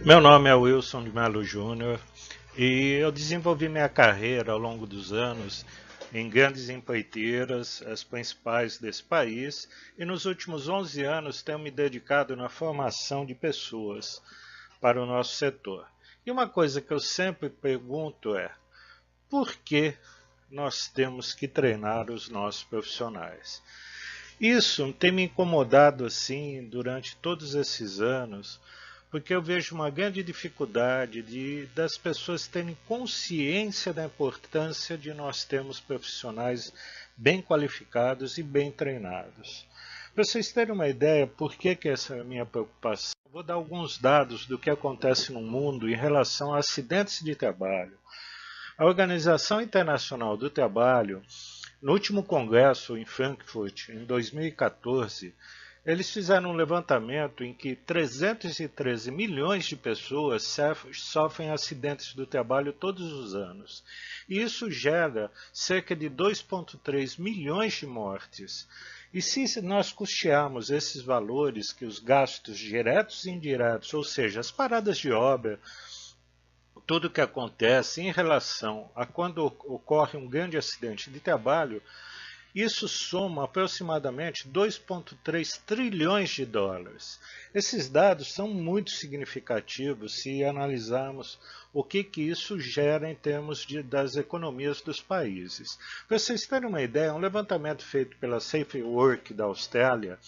Meu nome é Wilson de Melo Júnior e eu desenvolvi minha carreira ao longo dos anos em grandes empreiteiras, as principais desse país, e nos últimos 11 anos tenho me dedicado na formação de pessoas para o nosso setor. E uma coisa que eu sempre pergunto é: por que nós temos que treinar os nossos profissionais? Isso tem me incomodado assim durante todos esses anos, porque eu vejo uma grande dificuldade das pessoas terem consciência da importância de nós termos profissionais bem qualificados e bem treinados. Para vocês terem uma ideia por que essa é a minha preocupação, vou dar alguns dados do que acontece no mundo em relação a acidentes de trabalho. A Organização Internacional do Trabalho, no último congresso em Frankfurt, em 2014, eles fizeram um levantamento em que 313 milhões de pessoas sofrem acidentes do trabalho todos os anos. E isso gera cerca de 2,3 milhões de mortes. E se nós custearmos esses valores, que os gastos diretos e indiretos, ou seja, as paradas de obra, tudo o que acontece em relação a quando ocorre um grande acidente de trabalho, isso soma aproximadamente 2,3 trilhões de dólares. Esses dados são muito significativos se analisarmos o que isso gera em termos das economias dos países. Para vocês terem uma ideia, um levantamento feito pela Safe Work da Austrália,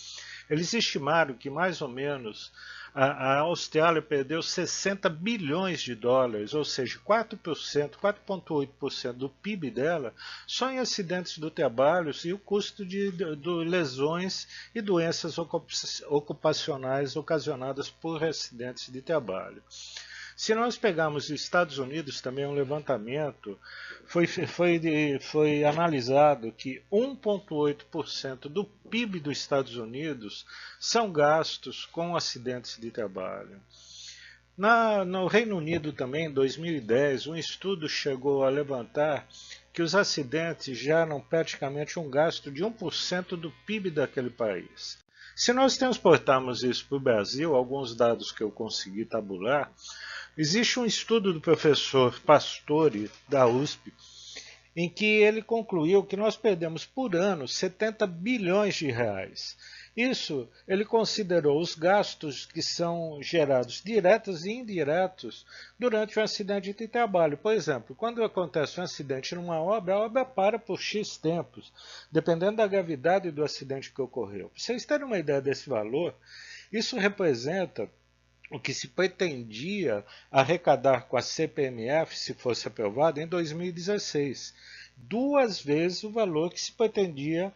eles estimaram que mais ou menos a Austrália perdeu 60 bilhões de dólares, ou seja, 4%, 4,8% do PIB dela, só em acidentes do trabalho e o custo de lesões e doenças ocupacionais ocasionadas por acidentes de trabalho. Se nós pegarmos os Estados Unidos, também um levantamento, foi analisado que 1,8% do PIB dos Estados Unidos são gastos com acidentes de trabalho. No Reino Unido também, em 2010, um estudo chegou a levantar que os acidentes geram praticamente um gasto de 1% do PIB daquele país. Se nós transportarmos isso para o Brasil, alguns dados que eu consegui tabular, existe um estudo do professor Pastore, da USP, em que ele concluiu que nós perdemos por ano 70 bilhões de reais. Isso ele considerou os gastos que são gerados diretos e indiretos durante um acidente de trabalho. Por exemplo, quando acontece um acidente numa obra, a obra para por X tempos, dependendo da gravidade do acidente que ocorreu. Para vocês terem uma ideia desse valor, isso representa o que se pretendia arrecadar com a CPMF, se fosse aprovado, em 2016. 2 vezes o valor que se pretendia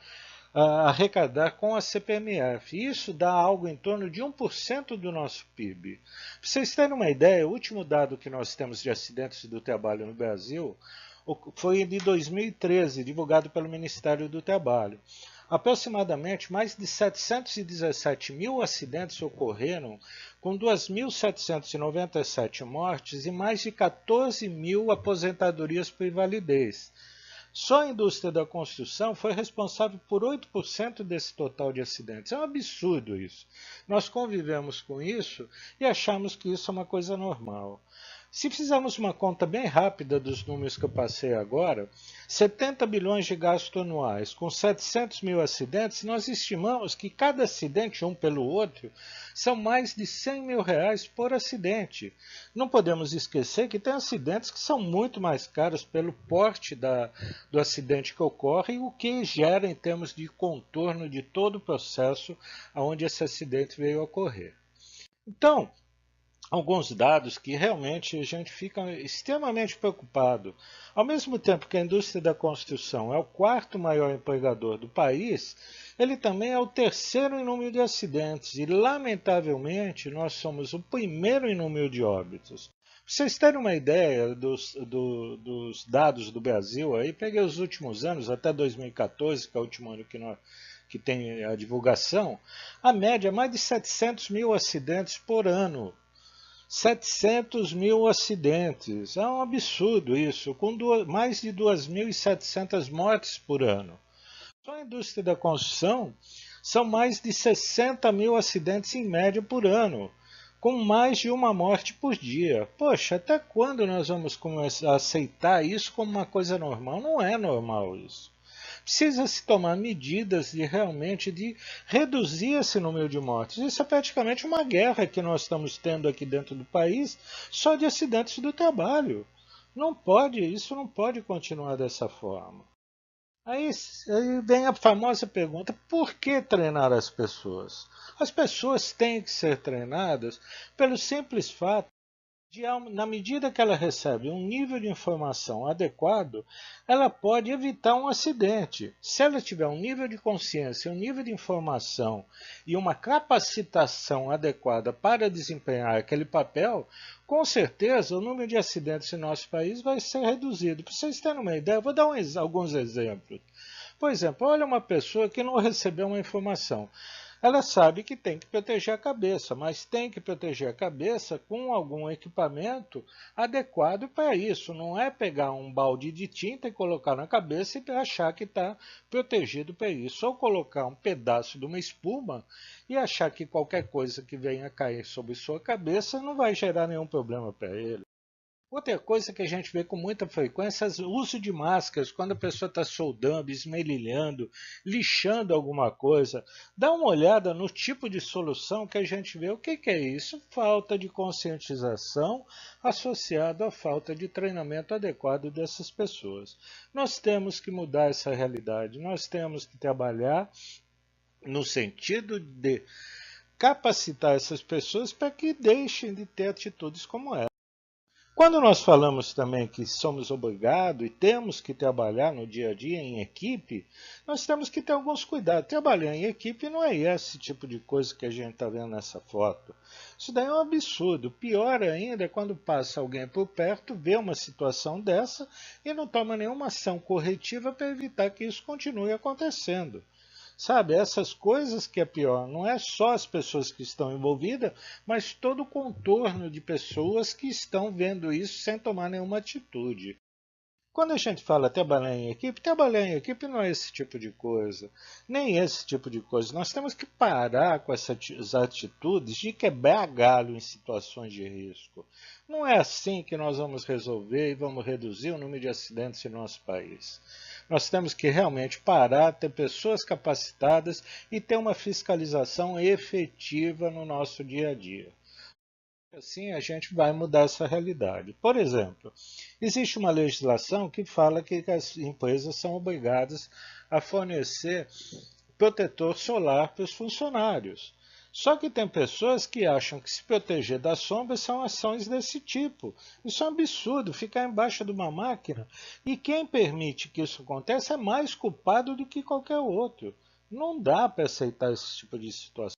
arrecadar com a CPMF. Isso dá algo em torno de 1% do nosso PIB. Para vocês terem uma ideia, o último dado que nós temos de acidentes do trabalho no Brasil foi de 2013, divulgado pelo Ministério do Trabalho. Aproximadamente mais de 717 mil acidentes ocorreram, com 2.797 mortes e mais de 14 mil aposentadorias por invalidez. Só a indústria da construção foi responsável por 8% desse total de acidentes. É um absurdo isso. Nós convivemos com isso e achamos que isso é uma coisa normal. Se fizermos uma conta bem rápida dos números que eu passei agora, 70 bilhões de gastos anuais com 700 mil acidentes, nós estimamos que cada acidente, um pelo outro, são mais de 100 mil reais por acidente. Não podemos esquecer que tem acidentes que são muito mais caros pelo porte do acidente que ocorre e o que gera em termos de contorno de todo o processo onde esse acidente veio a ocorrer. Então, alguns dados que realmente a gente fica extremamente preocupado. Ao mesmo tempo que a indústria da construção é o quarto maior empregador do país, ele também é o terceiro em número de acidentes e, lamentavelmente, nós somos o primeiro em número de óbitos. Para vocês terem uma ideia dos dados do Brasil, aí peguei os últimos anos, até 2014, que é o último ano que tem a divulgação, a média é mais de 700 mil acidentes por ano. 700 mil acidentes, é um absurdo isso, com mais de 2.700 mortes por ano. Só a indústria da construção são mais de 60 mil acidentes em média por ano, com mais de uma morte por dia. Poxa, até quando nós vamos começar a aceitar isso como uma coisa normal? Não é normal isso. Precisa se tomar medidas de realmente de reduzir esse número de mortes. Isso é praticamente uma guerra que nós estamos tendo aqui dentro do país só de acidentes do trabalho. Não pode, isso não pode continuar dessa forma. Aí vem a famosa pergunta: por que treinar as pessoas? As pessoas têm que ser treinadas pelo simples fato de, na medida que ela recebe um nível de informação adequado, ela pode evitar um acidente. Se ela tiver um nível de consciência, um nível de informação e uma capacitação adequada para desempenhar aquele papel, com certeza o número de acidentes em nosso país vai ser reduzido. Para vocês terem uma ideia, eu vou dar alguns exemplos. Por exemplo, olha uma pessoa que não recebeu uma informação. Ela sabe que tem que proteger a cabeça, mas tem que proteger a cabeça com algum equipamento adequado para isso. Não é pegar um balde de tinta e colocar na cabeça e achar que está protegido para isso. Ou colocar um pedaço de uma espuma e achar que qualquer coisa que venha cair sobre sua cabeça não vai gerar nenhum problema para ele. Outra coisa que a gente vê com muita frequência é o uso de máscaras, quando a pessoa está soldando, esmerilhando, lixando alguma coisa. Dá uma olhada no tipo de solução que a gente vê. O que é isso? Falta de conscientização associada à falta de treinamento adequado dessas pessoas. Nós temos que mudar essa realidade, nós temos que trabalhar no sentido de capacitar essas pessoas para que deixem de ter atitudes como essa. Quando nós falamos também que somos obrigados e temos que trabalhar no dia a dia em equipe, nós temos que ter alguns cuidados. Trabalhar em equipe não é esse tipo de coisa que a gente está vendo nessa foto. Isso daí é um absurdo. Pior ainda é quando passa alguém por perto, vê uma situação dessa e não toma nenhuma ação corretiva para evitar que isso continue acontecendo. Sabe, essas coisas que é pior, não é só as pessoas que estão envolvidas, mas todo o contorno de pessoas que estão vendo isso sem tomar nenhuma atitude. Quando a gente fala trabalhar em equipe não é esse tipo de coisa, nem esse tipo de coisa. Nós temos que parar com essas atitudes de quebrar galho em situações de risco. Não é assim que nós vamos resolver e vamos reduzir o número de acidentes em nosso país. Nós temos que realmente parar, ter pessoas capacitadas e ter uma fiscalização efetiva no nosso dia a dia. Assim a gente vai mudar essa realidade. Por exemplo, existe uma legislação que fala que as empresas são obrigadas a fornecer protetor solar para os funcionários. Só que tem pessoas que acham que se proteger da sombra são ações desse tipo. Isso é um absurdo, ficar embaixo de uma máquina. E quem permite que isso aconteça é mais culpado do que qualquer outro. Não dá para aceitar esse tipo de situação.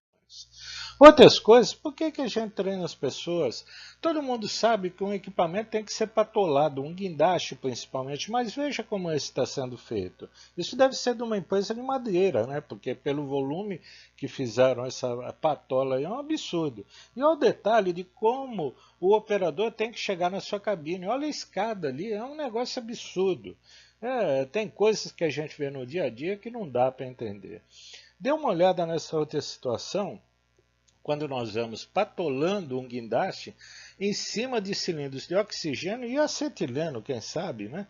Outras coisas, por que a gente treina as pessoas? Todo mundo sabe que um equipamento tem que ser patolado, um guindaste principalmente, mas veja como esse está sendo feito. Isso deve ser de uma empresa de madeira, né? Porque pelo volume que fizeram essa patola aí é um absurdo. E olha o detalhe de como o operador tem que chegar na sua cabine. Olha a escada ali, é um negócio absurdo. Tem coisas que a gente vê no dia a dia que não dá para entender. Dê uma olhada nessa outra situação, quando nós vamos patolando um guindaste em cima de cilindros de oxigênio e acetileno, quem sabe, né?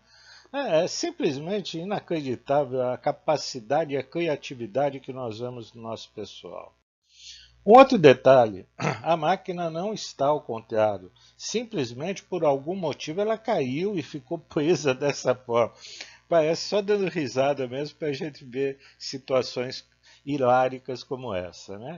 É simplesmente inacreditável a capacidade e a criatividade que nós vemos no nosso pessoal. Um outro detalhe, a máquina não está ao contrário, simplesmente por algum motivo ela caiu e ficou presa dessa forma. Parece só dando risada mesmo para a gente ver situações hiláricas como essa, né?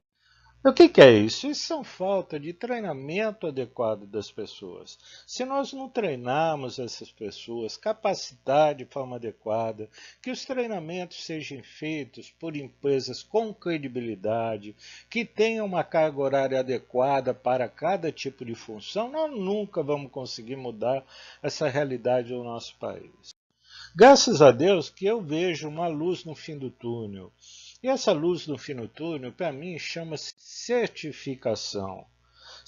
O que é isso? Isso são falta de treinamento adequado das pessoas. Se nós não treinarmos essas pessoas, capacitar de forma adequada, que os treinamentos sejam feitos por empresas com credibilidade, que tenham uma carga horária adequada para cada tipo de função, nós nunca vamos conseguir mudar essa realidade do nosso país. Graças a Deus que eu vejo uma luz no fim do túnel. E essa luz no fim do túnel, para mim, chama-se certificação.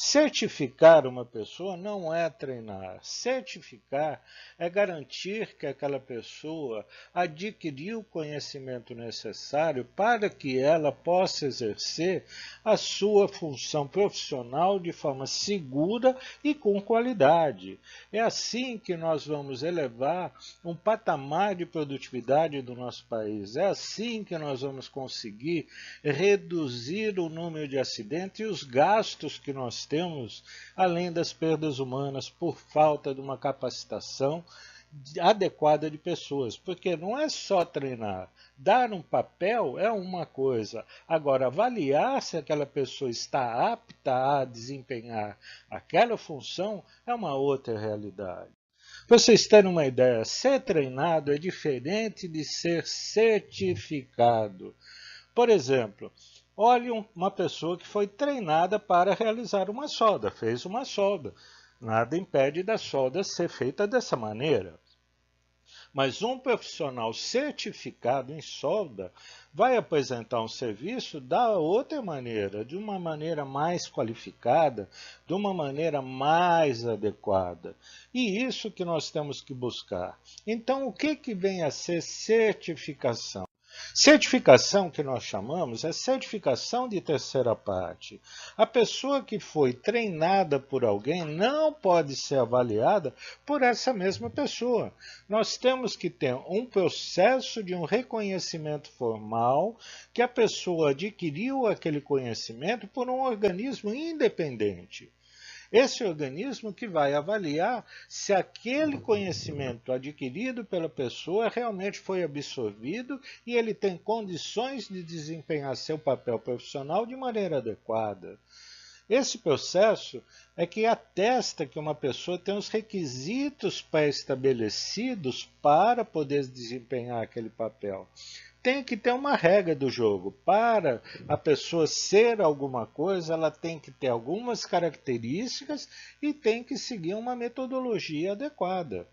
Certificar uma pessoa não é treinar. Certificar é garantir que aquela pessoa adquiriu o conhecimento necessário para que ela possa exercer a sua função profissional de forma segura e com qualidade. É assim que nós vamos elevar um patamar de produtividade do nosso país. É assim que nós vamos conseguir reduzir o número de acidentes e os gastos que nós temos, além das perdas humanas por falta de uma capacitação adequada de pessoas, porque não é só treinar. Dar um papel é uma coisa, agora avaliar se aquela pessoa está apta a desempenhar aquela função é uma outra realidade. Para vocês terem uma ideia, ser treinado é diferente de ser certificado. Por exemplo, olhe uma pessoa que foi treinada para realizar uma solda, fez uma solda. Nada impede da solda ser feita dessa maneira. Mas um profissional certificado em solda vai apresentar um serviço da outra maneira, de uma maneira mais qualificada, de uma maneira mais adequada. E isso que nós temos que buscar. Então, o que vem a ser certificação? Certificação, que nós chamamos, é certificação de terceira parte. A pessoa que foi treinada por alguém não pode ser avaliada por essa mesma pessoa. Nós temos que ter um processo de um reconhecimento formal que a pessoa adquiriu aquele conhecimento por um organismo independente. Esse organismo que vai avaliar se aquele conhecimento adquirido pela pessoa realmente foi absorvido e ele tem condições de desempenhar seu papel profissional de maneira adequada. Esse processo é que atesta que uma pessoa tem os requisitos pré-estabelecidos para poder desempenhar aquele papel. Tem que ter uma regra do jogo. Para a pessoa ser alguma coisa, ela tem que ter algumas características e tem que seguir uma metodologia adequada.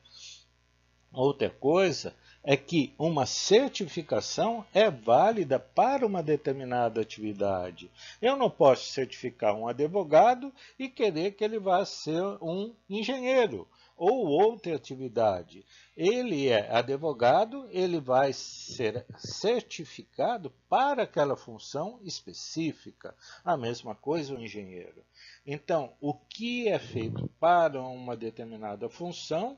Outra coisa é que uma certificação é válida para uma determinada atividade. Eu não posso certificar um advogado e querer que ele vá ser um engenheiro ou outra atividade. Ele é advogado, ele vai ser certificado para aquela função específica. A mesma coisa o engenheiro. Então, o que é feito para uma determinada função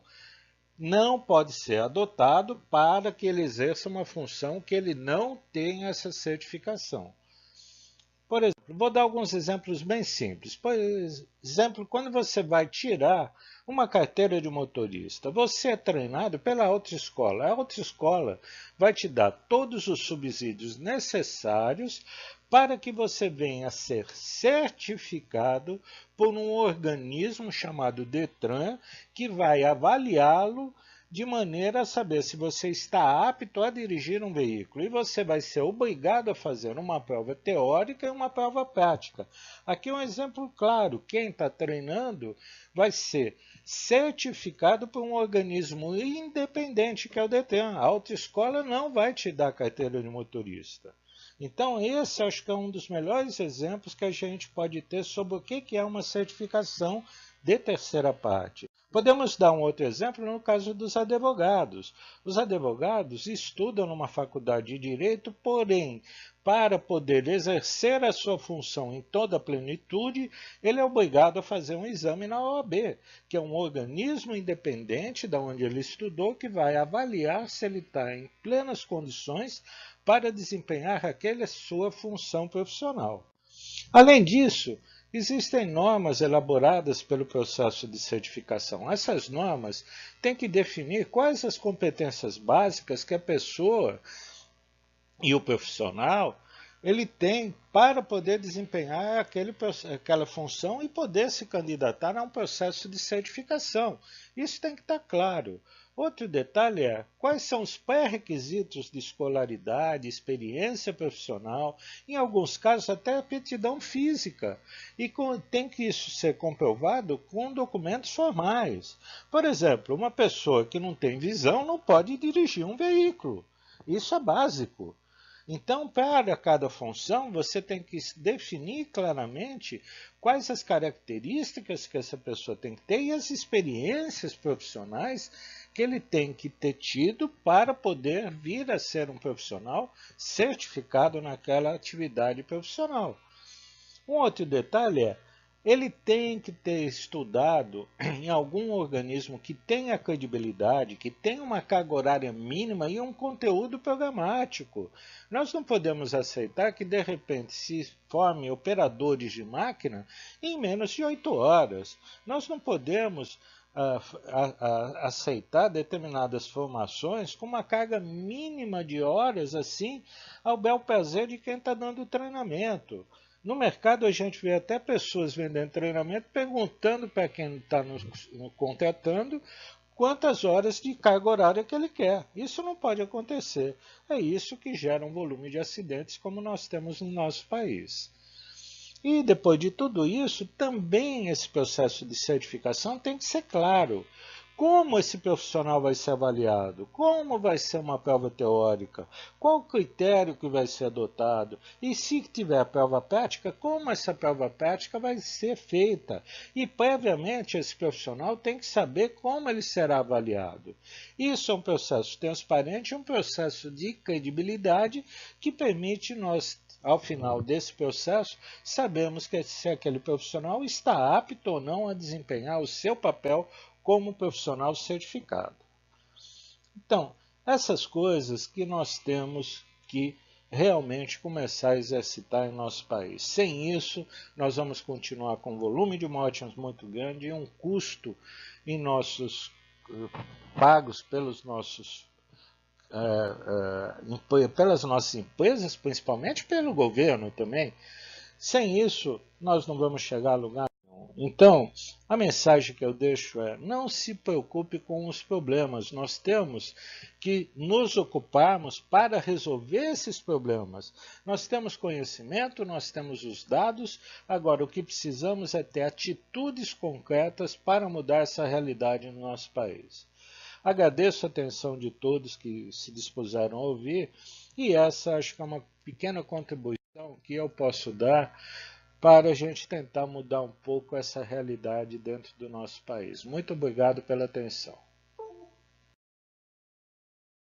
não pode ser adotado para que ele exerça uma função que ele não tenha essa certificação. Por exemplo, vou dar alguns exemplos bem simples. Por exemplo, quando você vai tirar uma carteira de motorista, você é treinado pela autoescola. A autoescola vai te dar todos os subsídios necessários para que você venha a ser certificado por um organismo chamado Detran, que vai avaliá-lo de maneira a saber se você está apto a dirigir um veículo. E você vai ser obrigado a fazer uma prova teórica e uma prova prática. Aqui um exemplo claro: quem está treinando vai ser certificado por um organismo independente, que é o Detran. A autoescola não vai te dar carteira de motorista. Então, esse acho que é um dos melhores exemplos que a gente pode ter sobre o que é uma certificação de terceira parte. Podemos dar um outro exemplo no caso dos advogados. Os advogados estudam numa faculdade de direito, porém, para poder exercer a sua função em toda a plenitude, ele é obrigado a fazer um exame na OAB, que é um organismo independente da onde ele estudou, que vai avaliar se ele está em plenas condições para desempenhar aquela sua função profissional. Além disso, existem normas elaboradas pelo processo de certificação. Essas normas têm que definir quais as competências básicas que a pessoa e o profissional ele tem para poder desempenhar aquela função e poder se candidatar a um processo de certificação. Isso tem que estar claro. Outro detalhe é quais são os pré-requisitos de escolaridade, experiência profissional, em alguns casos até aptidão física. E tem que isso ser comprovado com documentos formais. Por exemplo, uma pessoa que não tem visão não pode dirigir um veículo. Isso é básico. Então, para cada função, você tem que definir claramente quais as características que essa pessoa tem que ter e as experiências profissionais que ele tem que ter tido para poder vir a ser um profissional certificado naquela atividade profissional. Um outro detalhe é, ele tem que ter estudado em algum organismo que tenha credibilidade, que tenha uma carga horária mínima e um conteúdo programático. Nós não podemos aceitar que, de repente, se forme operadores de máquina em menos de 8 horas. Nós não podemos aceitar determinadas formações com uma carga mínima de horas, assim, ao bel prazer de quem está dando o treinamento. No mercado a gente vê até pessoas vendendo treinamento perguntando para quem está no contratando quantas horas de carga horária que ele quer. Isso não pode acontecer. É isso que gera um volume de acidentes como nós temos no nosso país. E depois de tudo isso, também esse processo de certificação tem que ser claro. Como esse profissional vai ser avaliado? Como vai ser uma prova teórica? Qual o critério que vai ser adotado? E se tiver prova prática, como essa prova prática vai ser feita? E previamente esse profissional tem que saber como ele será avaliado. Isso é um processo transparente, um processo de credibilidade que permite nós, ao final desse processo, sabemos que se aquele profissional está apto ou não a desempenhar o seu papel como profissional certificado. Então, essas coisas que nós temos que realmente começar a exercitar em nosso país. Sem isso, nós vamos continuar com um volume de mortes muito grande e um custo em nossos pagos pelas nossas empresas, principalmente pelo governo também. Sem isso, nós não vamos chegar a lugar nenhum. Então, a mensagem que eu deixo é: não se preocupe com os problemas. Nós temos que nos ocuparmos para resolver esses problemas. Nós temos conhecimento, nós temos os dados, agora o que precisamos é ter atitudes concretas para mudar essa realidade no nosso país. Agradeço a atenção de todos que se dispuseram a ouvir e essa acho que é uma pequena contribuição que eu posso dar para a gente tentar mudar um pouco essa realidade dentro do nosso país. Muito obrigado pela atenção.